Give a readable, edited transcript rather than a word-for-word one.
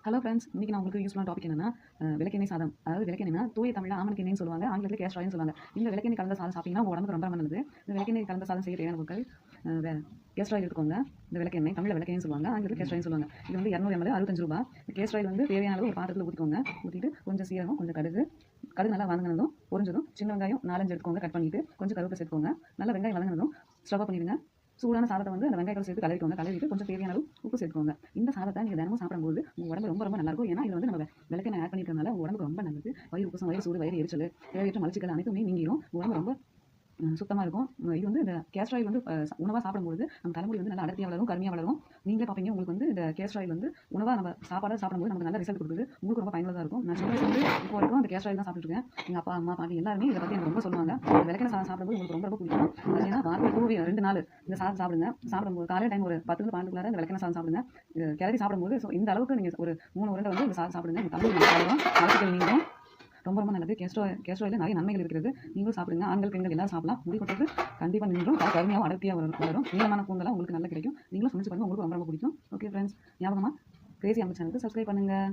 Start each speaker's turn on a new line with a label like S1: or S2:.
S1: Hello friends, இன்றைக்கி நான் உங்களுக்கு யூஸ்ஃபுல்லான டாபிக் என்னன்னா விளக்கெண்ணெய் சாதம். அதாவது விளக்கெண்ணெய்னா தூய தமிழில் ஆமணக்கு எண்ணெய்னு சொல்லுவாங்க, ஆங்கிலத்தில் கேஸ்டர் ஆயில்னு சொல்லுவாங்க. இந்த விளக்கெண்ணெய் கலந்த சாதம் சாப்பிட்டீங்கன்னா உங்கள் உடம்புக்கு ரொம்ப நல்லது. இந்த விளக்கெண்ணெய் கலந்த சாதம் செய்ய தேவையான பொருட்கள் கேஸ்டர் ஆயில் எடுத்துக்கோங்க. இந்த விளக்கெண்ணெய் தமிழில் விளக்கெண்ணெய் சொல்லுவாங்க, ஆங்கிலத்தில் கேஸ்டர் ஆயில் சொல்லுவாங்க. இது வந்து 200 ml 65 ரூபா. கேஸ்டர் ஆயில் வந்து தேவையான அளவு ஒரு பாத்திரத்தில் ஊற்றிக்கோங்க. ஊற்றிட்டு கொஞ்சம் சீரகம், கொஞ்சம் கடுகு நல்லா வதங்கினதும் பொரிஞ்சதும் சின்ன வெங்காயம் 4-5 எடுத்துக்கோங்க. கட் பண்ணிவிட்டு கொஞ்சம் கருவேப்பிலை சேர்த்துக்கோங்க. நல்லா வெங்காயம் வதங்கினதும் ஸ்டவ் பண்ணிடுங்க. சூடான சாதத்தை வந்து அந்த வெங்காயத்தை சேர்த்து கலரிட்டு கொஞ்சம் தேவையான அளவு உப்பு சேர்த்துக்கோங்க. இந்த சாதத்தை நீங்கள் தினமும் சாப்பிடும்போது உங்கள் உடம்பு ரொம்ப நல்லாயிருக்கும். ஏன்னா இதில் வந்து நம்ம விளக்கெண்ணெய் ஆட் பண்ணிக்கிறதுனால உங்கள் உடம்புக்கு ரொம்ப நல்லது. வயிறு உப்புசம், வயிறு சூடு, வயிறு எரிச்சல், தேவையற்ற மலச்சிக்கல் அனைத்துமே நீங்கிடும். உடம்பு ரொம்ப சுத்தமாக இருக்கும். இது வந்து இந்த கேஸ்டர் ஆயில் வந்து உணவாக சாப்பிடும்போது நம்ம தலைமுடி வந்து நல்லா அடர்த்தியாக வளரும், கருமையாக வளரும். நீங்களே பார்ப்பீங்க, உங்களுக்கு வந்து இந்த கேஸ்டர் ஆயில் வந்து உணவாக நம்ம சாப்பாடாக சாப்பிடும்போது நமக்கு நல்ல ரிசல்ட் கொடுக்குது. உங்களுக்கு ரொம்ப பயனுள்ளதாக இருக்கும். நான் சின்ன வயசுல இப்போ வரைக்கும் அந்த கேஸ்டர் ஆயில் தான் சாப்பிட்டுருக்கேன். எங்கள் அப்பா, அம்மா, பாட்டி எல்லாருமே இதை பற்றி எனக்கு ரொம்ப சொல்லுவாங்க. விளக்கெண்ணெய் சாதம் சாப்பிடும்போது உங்களுக்கு ரொம்ப பிடிக்கும். ஏன்னா வாரத்தில் 2 நாள் இந்த சாதம் சாப்பிடும்போது காலையில் டைம் ஒரு 10-12 இந்த விளக்கெண்ணெய் சாதம் சாப்பிடுங்க. கிளறி சாப்பிடும்போது ஸோ இந்த அளவுக்கு நீங்கள் ஒரு 3 உருண்டை வந்து இந்த சாதம் சாப்பிடுங்க. இந்த தமிழ் வளரும், மலச்சிக்கல் நீங்கும். ரொம்ப நல்லது. கேஸ்டர் ஆயில் நிறைய நன்மைகள் இருக்கிறது. நீங்களும் சாப்பிடுங்க. ஆண்கள், பெண்கள் எல்லாரும் சாப்பிடலாம். முடி கொட்டுறது கண்டிப்பாக நின்றும், கருமையாகவும் அடர்த்தியாக வளரும். நீளமான கூந்தலாம் உங்களுக்கு நல்லா கிடைக்கும். நீங்களும் சமைச்சு பாருங்க, உங்களுக்கு ரொம்ப பிடிக்கும். ஓகே ஃப்ரெண்ட்ஸ், ஞாபகமாக கிரேசி அம்மா சேனலுக்கு சப்ஸ்கிரைப் பண்ணுங்கள்.